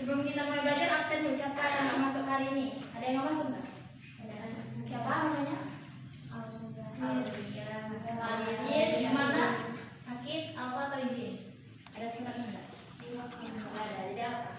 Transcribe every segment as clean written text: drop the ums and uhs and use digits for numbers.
Sebelum kita mulai belajar, absen dulu. Siapa yang nggak masuk hari ini? Ada yang nggak masuk nggak? Siapa namanya? Alien. Gimana? Sakit? Apa atau izin? Ada suratnya nggak? Ada. Jadi apa?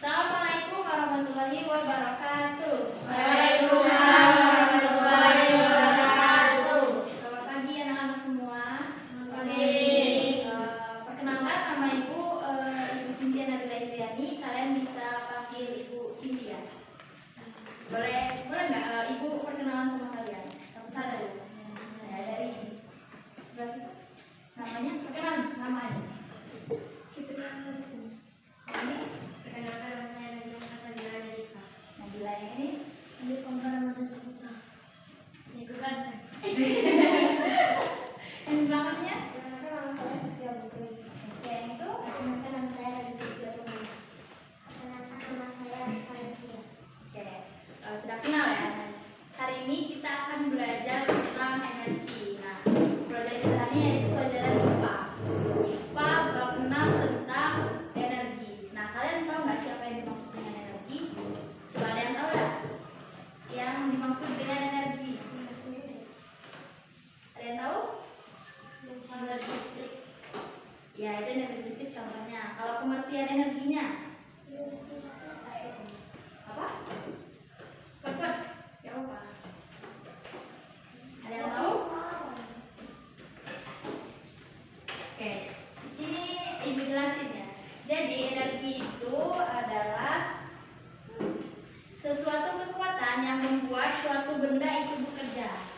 Assalamualaikum warahmatullahi wabarakatuh. Waalaikumsalam warahmatullahi wabarakatuh. Selamat pagi anak-anak semua. Pagi. Perkenalkan, nama Ibu Cynthia Nabila Indriani. Kalian bisa panggil Ibu Cynthia. Boleh nggak Ibu perkenalan sama kalian? Satu-satu dulu. Dari sebelah situ. Namanya perkenalan namanya. Ini perkenalkan nama saya Nabila Indriani. Nabila yang ini ini bukan. Yang belakangnya nama saya Sosial Muslim. Yang itu perkenalkan nama saya dari Sosial Muslim. Perkenalkan nama saya Malaysia. Oke, sudah kenal ya. Hari ini kita akan belajar tentang energi. Nah, pelajaran kita hari ini yaitu pelajaran IPA. IPA bab 6 tentang energi. Nah, kalian tahu nggak siapa yang dimaksud dengan energi? Coba ada yang tahu nggak? Yang dimaksud dengan energi? Ada yang tahu? Energi listrik. Ya, itu energi listrik contohnya. Kalau pengertian energinya? Apa? Cepat. Ya apa? Ada yang tahu? Oke, di sini Ibu jelasin ya. Jadi energi itu adalah sesuatu kekuatan yang membuat suatu benda itu bekerja.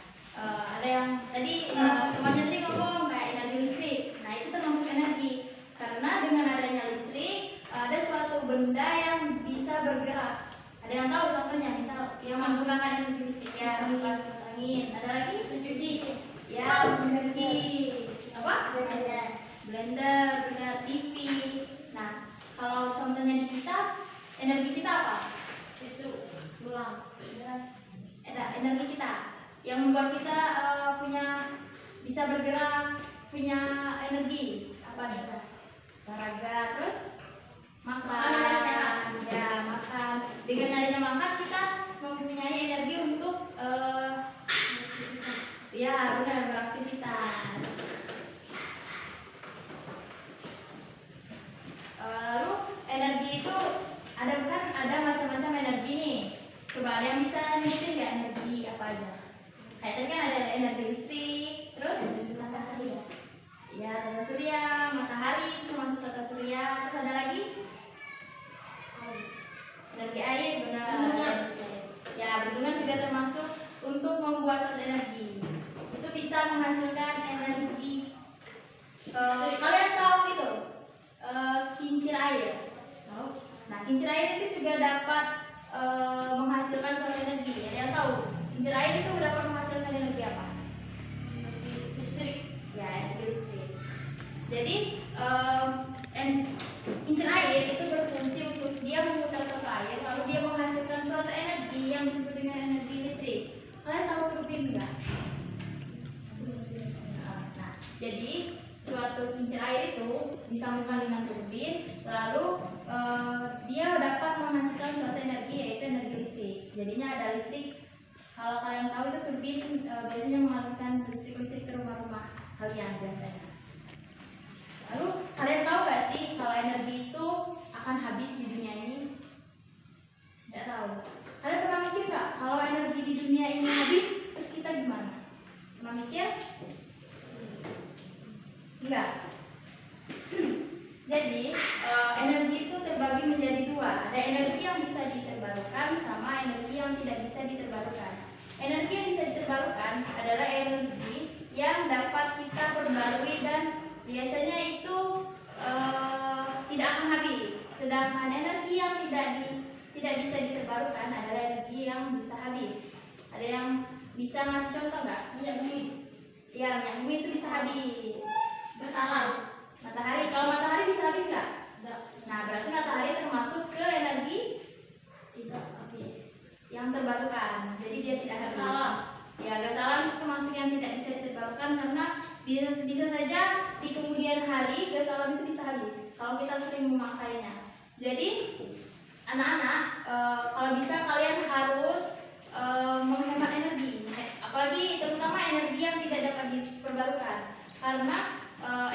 Ada yang tadi temannya tadi ngomong kayak energi listrik. Nah, itu termasuk energi karena dengan adanya listrik ada suatu benda yang bisa bergerak. Ada yang tahu contohnya? Misal yang menggunakan energi listrik ya, kipas angin. Ada lagi? Mencuci. Ya, mencuci. Apa? Blender, TV. Nah, kalau contohnya di kita, energi kita apa? Itu tulang. Energi kita yang membuat kita bisa bergerak, punya energi apa nih? Olahraga, terus makan. Ya, makan. Dengan adanya makan kita mempunyai energi untuk ya benar beraktivitas. Lalu energi itu ada macam-macam energi nih. Coba ada yang bisa nyebutin nggak energi apa aja? Kayak tadi kan ada energi listrik, terus tata surya. Ya, tata surya, matahari itu termasuk tata surya. Terus ada lagi? Energi air, benar. Bendungan. Ya, bendungan juga termasuk untuk membuat suatu energi. Itu bisa menghasilkan energi. Kalian tahu itu? Kincir air. Nah, kincir air itu juga dapat menghasilkan suatu energi. Ada yang tahu? Kincir air itu dapat menghasilkan energi apa? Energi listrik. Ya, energi listrik. Jadi kincir air itu berfungsi untuk dia memutar suatu air, lalu dia menghasilkan suatu energi yang disebut dengan energi listrik. Kalian tahu turbin nggak? Nah, jadi suatu kincir air itu disambungkan dengan turbin, lalu dia dapat menghasilkan suatu energi, yaitu energi listrik. Jadinya ada listrik. Kalau kalian tahu itu turbin biasanya mengalirkan listrik ke rumah-rumah kalian biasanya. Lalu kalian tahu gak sih kalau energi itu akan habis di dunia ini? Tidak tahu. Kalian pernah mikir gak kalau energi di dunia ini habis, terus kita gimana? Pernah mikir? Enggak. Jadi energi itu terbagi menjadi dua. Ada energi yang bisa diterbarukan sama energi yang tidak bisa diterbarukan. Energi yang bisa diterbarukan adalah energi yang dapat kita perbarui dan biasanya itu tidak akan habis. Sedangkan energi yang tidak bisa diterbarukan adalah energi yang bisa habis. Ada yang bisa ngasih contoh nggak? Minyak bumi. Ya, minyak bumi itu bisa habis. Itu salah. Matahari, kalau matahari bisa habis nggak? Tidak. Nah, berarti matahari termasuk ke energi tidak habis yang terbarukan. Jadi dia tidak habis. Salah. Ya, gas alam termasuk yang tidak bisa diterbarukan karena bisa saja di kemudian hari gas alam itu bisa habis kalau kita sering memakainya. Jadi anak-anak, kalau bisa kalian harus menghemat energi, apalagi terutama energi yang tidak dapat diperbarukan. Karena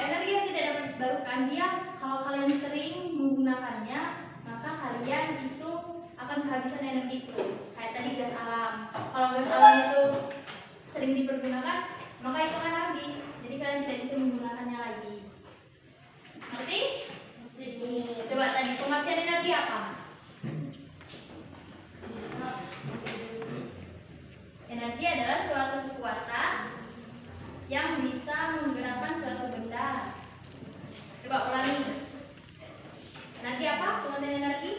energi yang tidak dapat diperbarukan, dia kalau kalian sering menggunakannya, maka kalian itu akan kehabisan energi itu. Kayak tadi gas alam. Kalau gas alam itu sering dipergunakan, maka itu akan habis. Jadi kalian tidak bisa menggunakannya lagi. Ngerti? Coba tadi pengertian energi apa? Energi adalah suatu kekuatan yang bisa menggerakkan suatu benda. Coba ulangi. Energi apa? Pengertian energi?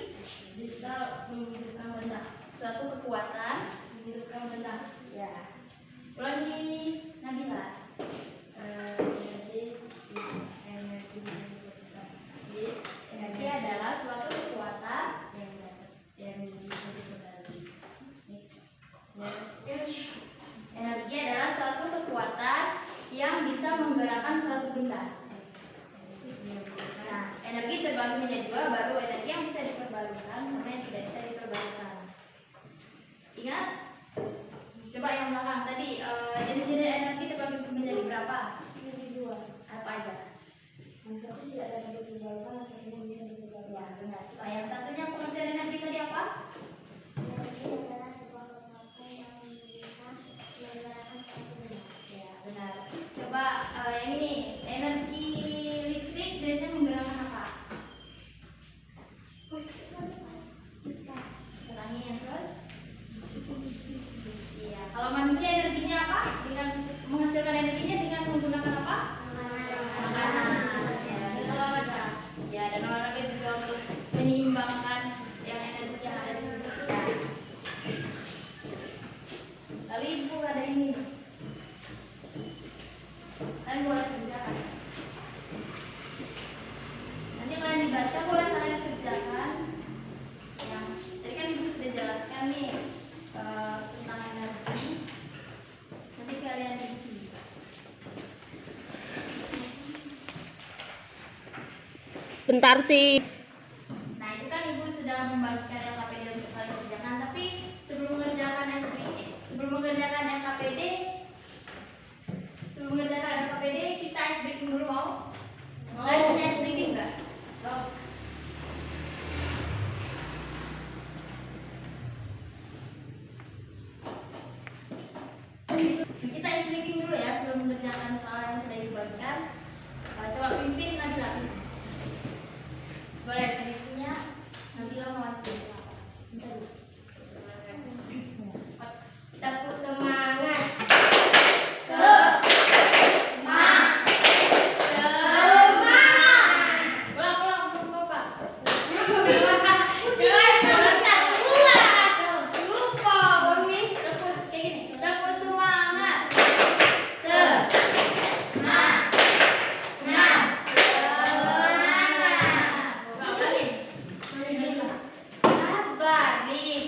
Bisa menghidupkan benda. Suatu kekuatan menghidupkan benda. Ya. Ulangi, Nabila. Energi adalah suatu kekuatan yang bisa dikendalikan. Energi adalah suatu kekuatan yang bisa menggerakkan suatu benda. Nah, energi terbagi menjadi dua, baru energi yang bisa diperbarukan sama yang tidak bisa diperbarukan. Ingat? Coba yang belakang tadi, jenis-jenis energi terbagi menjadi berapa? Menjadi dua. Apa aja? Yang satu tidak dapat diperbarukan, yang satunya bisa diperbarukan. Ya, benar. Yang satunya pengertian energi tadi apa? Energi adalah sebuah kekuatan yang bisa menggerakkan suatu benda. Ya, benar. Coba yang ini, energi listrik biasanya menggerakkan apa? Ulangi yang terus. Ya, kalau manusia energinya apa? Dengan menghasilkan energinya dengan menggunakan apa? Makanan. Ya, dan olahraga. Ya, dan olahraga juga untuk menyeimbangkan yang energi yang ada di tubuh kita. Lalu ibu ada ini. Kalian boleh kerjakan. Nanti kalian dibaca, boleh kalian kerjakan. Yang tadi kan ibu sudah jelaskan nih tentang energi. Nanti kalian isi. Bentar sih. Nah, itu kan ibu sudah membagikan LKPD untuk kalian kerjakan. Tapi sebelum mengerjakan LKPD, kita ice breaking dulu mau? Kalian punya ice breaking nggak? Mau. Kita ice breaking dulu ya sebelum mengerjakan soal yang sudah dibagikan. Coba pimpin Nabila. Boleh ice breakingnya Nabila mau ice breaking apa? Bisa dulu. Tepuk semangat. Abadi.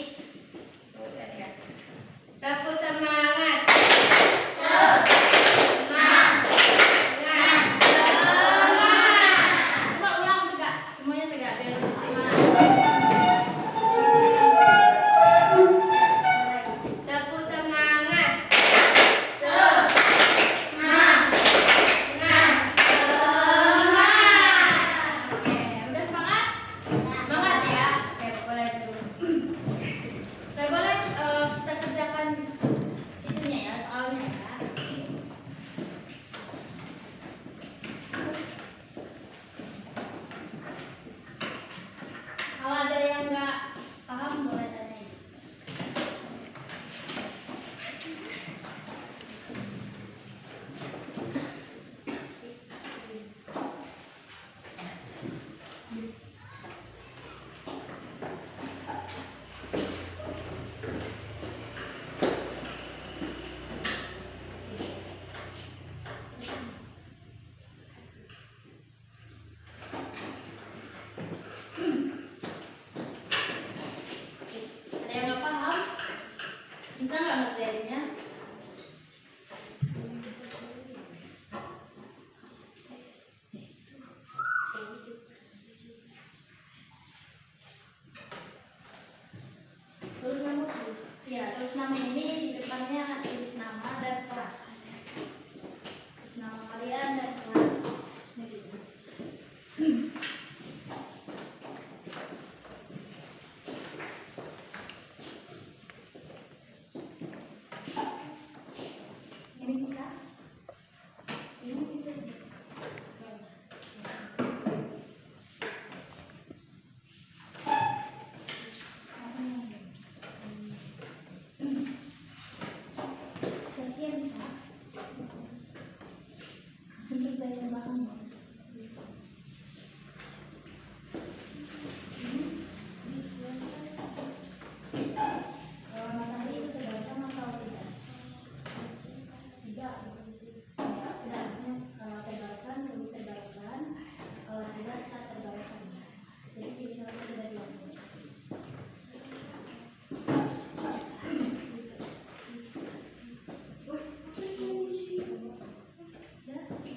nama ini di depannya tulis nama dan kelas. Tulis nama kalian dan kelas. Begitu. Ini bisa? Ini bisa. Kasihan bisa. Untuk bayar bahan. Kalau matahari itu terbaikkan atau tidak? Tidak. Tidak. Kalau terbaikkan, tulis terbaikkan. Kalau tidak, tak terbaikkan. Jadi pilih satu dari yang ini. Nanti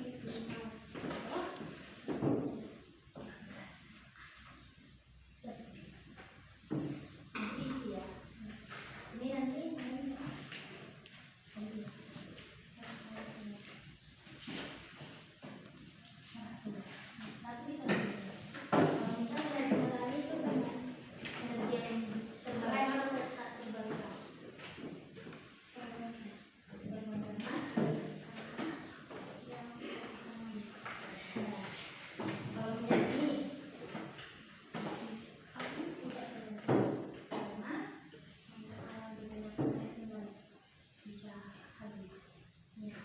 isi ya. Ini nanti tapi kalau misalnya dari matahari itu kan energi yang terbaik tak terbaikkan. Kalau minyak ini aku tidak karena digunakan bisa habis. Ya.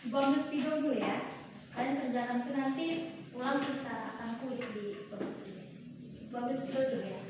Bonus video dulu ya. Kalian kerjakan itu nanti pulang kita akan kuis di bonus video dulu ya.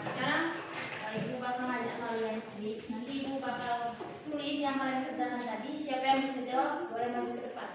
Sekarang ibu bakal ngajak kalian tulis. Nanti ibu bakal tulis yang kalian kerjakan tadi. Siapa yang bisa jawab boleh maju ke depan.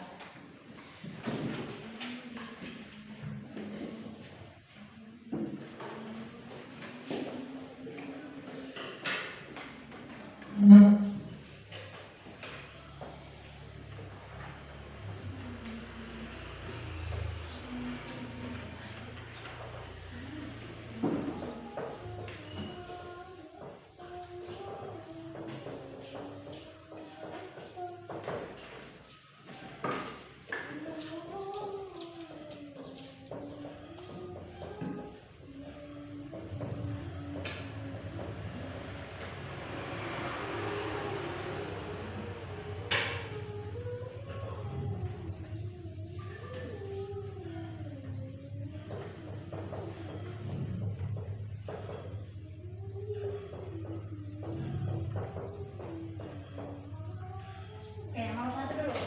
Oke, nomor satu dulu.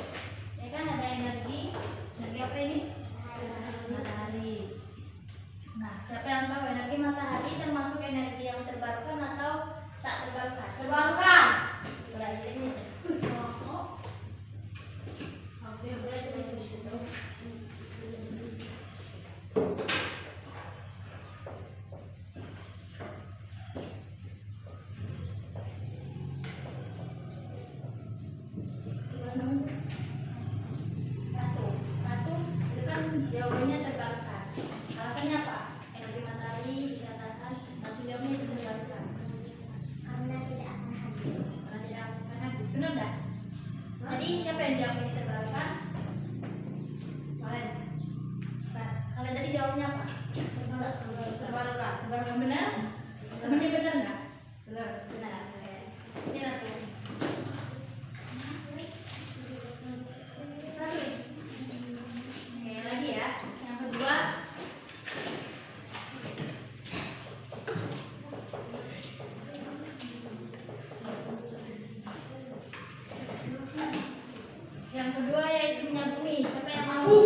Ya kan ada energi. Energi apa ini? Matahari. Nah, siapa yang tahu energi matahari termasuk energi yang terbarukan atau tak terbarukan? Terbarukan. Berarti ini. Oke, berarti di situ. Ratu itu kan jawabannya terbarukan. Alasannya apa? Energi matahari dikatakan ratu jawabnya itu terbarukan. Karena tidak akan habis. Karena tidak akan habis. Benar nggak? Tadi siapa yang jawab ini terbarukan? Kalian. Kalian tadi jawabnya apa? Terbarukan. Terbarukan benar? Temennya benar nggak? Benar. Benar. Oke. Ini ratu. Oke, lagi ya. Yang kedua. Yang kedua yaitu minyak bumi. Siapa yang mau?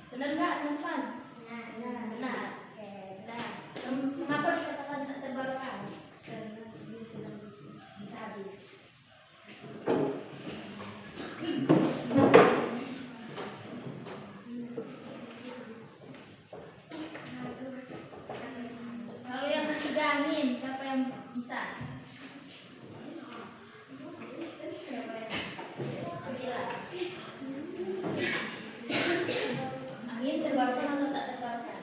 Benar nggak, teman-teman? Benar. Benar. Oke, benar. Kenapa dikatakan tak terbarukan? Karena bisa habis. Lalu yang ketiga angin, siapa yang bisa? Siapa yang bisa? Angin terbarukan atau tak terbarukan?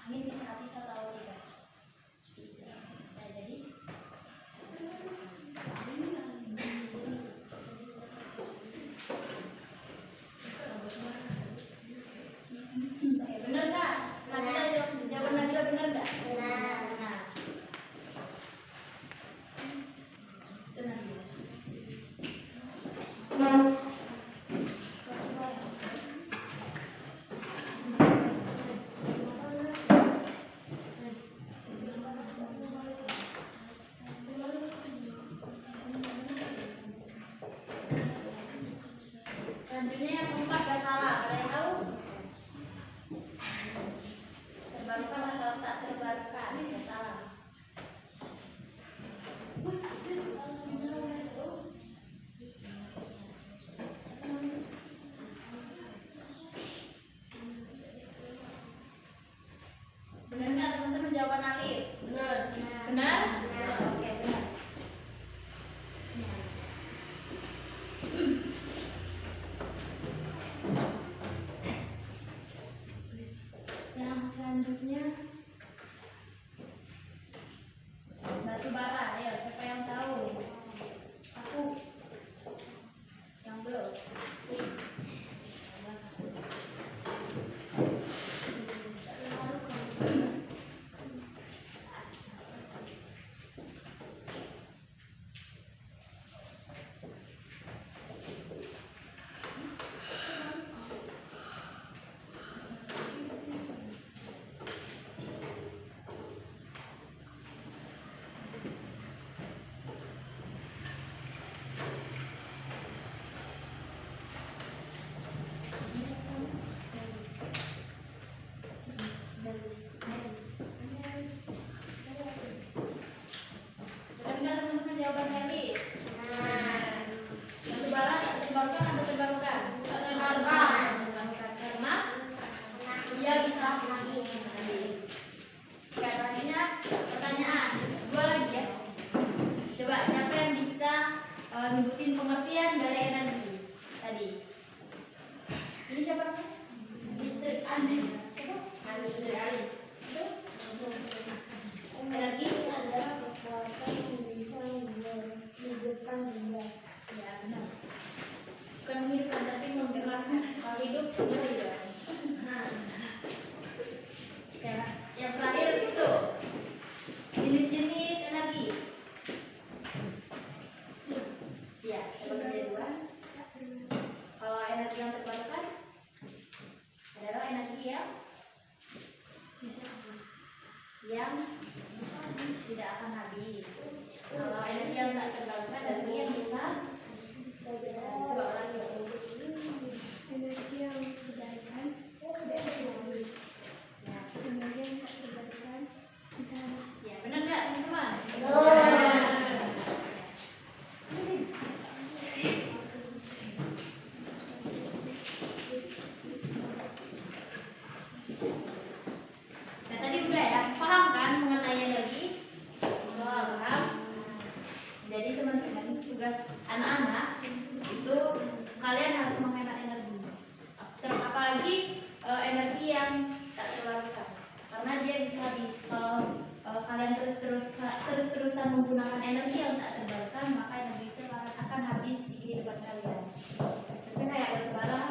Angin bisa habis atau tidak? Nah, jadi oke, benar nggak? Nabila jawaban Nabila benar nggak? Benar. Benar. Itu Nabila. Selanjutnya yang keempat gak salah. Ada yang tahu? Terbarukan atau tak terbarukan? Gak salah. Benar nggak teman-teman jawaban Alif? Benar. Benar? Benar. Oke, benar. Yang selanjutnya batu bara. Ya, siapa yang tahu? Aku. Yang belum. nyebutin pengertian dari energi tadi. Ini siapa namanya? Ali. Siapa? Ali. Itu energi adalah kekuatan yang bisa menghidupkan benda. Ya benar. Bukan menghidupkan tapi menggerakkan. Kalau hidup ngeri dong. Ya, yang terakhir itu jenis-jenis energi. Ya, ada dua. Kalau energi yang terbarukan adalah energi yang tidak akan habis. Kalau energi yang tak terbarukan energi yang bisa disebabkan lagi. Energi yang terbarukan habis. Ya, energi yang tak terbarukan bisa habis. Ya, benar nggak teman-teman? Nah, tadi udah ya, paham kan mengenai energi? Paham. Jadi teman-teman, tugas anak-anak itu kalian harus menghemat energi. Apalagi energi yang tak terbarukan, karena dia bisa habis. Kalau kalian terus-terusan menggunakan energi yang tak terbarukan, maka energi itu akan habis di kehidupan kalian. Tapi kayak batu bara,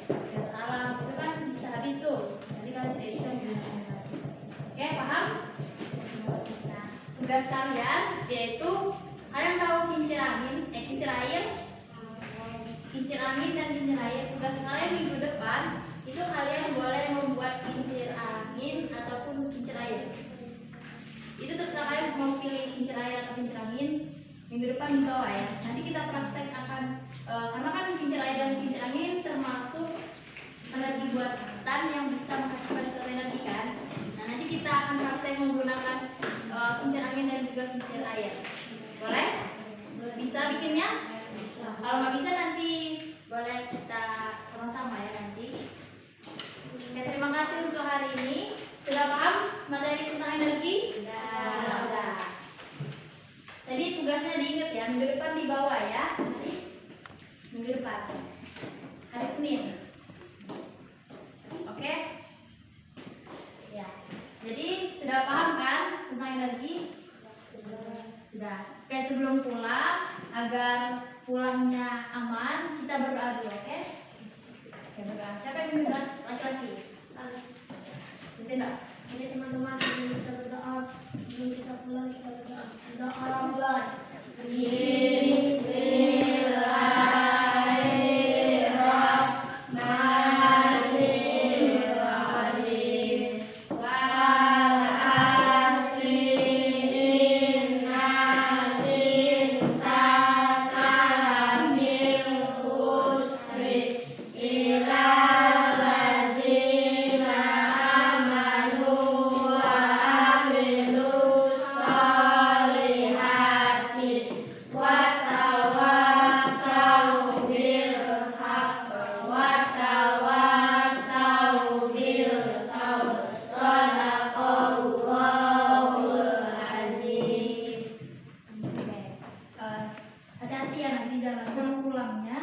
gas alam itu kan bisa habis tuh. Nanti kalian tidak bisa menggunakan lagi. Oke, paham? Nah, tugas kalian yaitu kalian tahu kincir angin, kincir air, kincir angin dan kincir air. Tugas kalian minggu depan itu kalian boleh membuat kincir angin ataupun kincir air. Itu terserah kalian mau pilih kincir air atau kincir angin. Minggu depan di bawah ya. Nanti kita praktek akan karena kan kincir air dan kincir angin termasuk energi buatan yang bisa menghasilkan suatu energi kan. Nah, nanti kita akan praktek menggunakan kincir angin dan juga kincir air. Boleh? Bisa bikinnya? Kalau nggak bisa nanti boleh kita sama-sama ya nanti. Oke, terima kasih untuk hari ini. Sudah paham materi tentang energi? Sudah. Tadi tugasnya diingat ya, minggu depan di bawah ya. Minggu depan. Hari Senin. Oke? Ya. Jadi sudah paham kan tentang energi? Sudah. Oke, sebelum pulang agar pulangnya aman, kita berdoa dulu, oke? Oke, berdoa. Siapa yang minta? Laki-laki. Nanti enggak? Jadi teman-teman sebelum kita berdoa, sebelum kita pulang kita berdoa. Doa hati-hati ya nanti jalan pulangnya.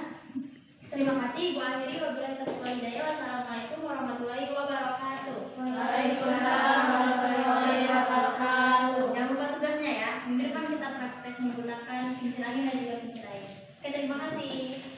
Terima kasih. Ibu akhiri wabillahi taufiq wal hidayah. Wassalamualaikum warahmatullahi wabarakatuh. Waalaikumsalam warahmatullahi wabarakatuh. Jangan lupa tugasnya ya. Minggu depan kita praktek menggunakan kincir angin dan juga kincir air. Oke, terima kasih.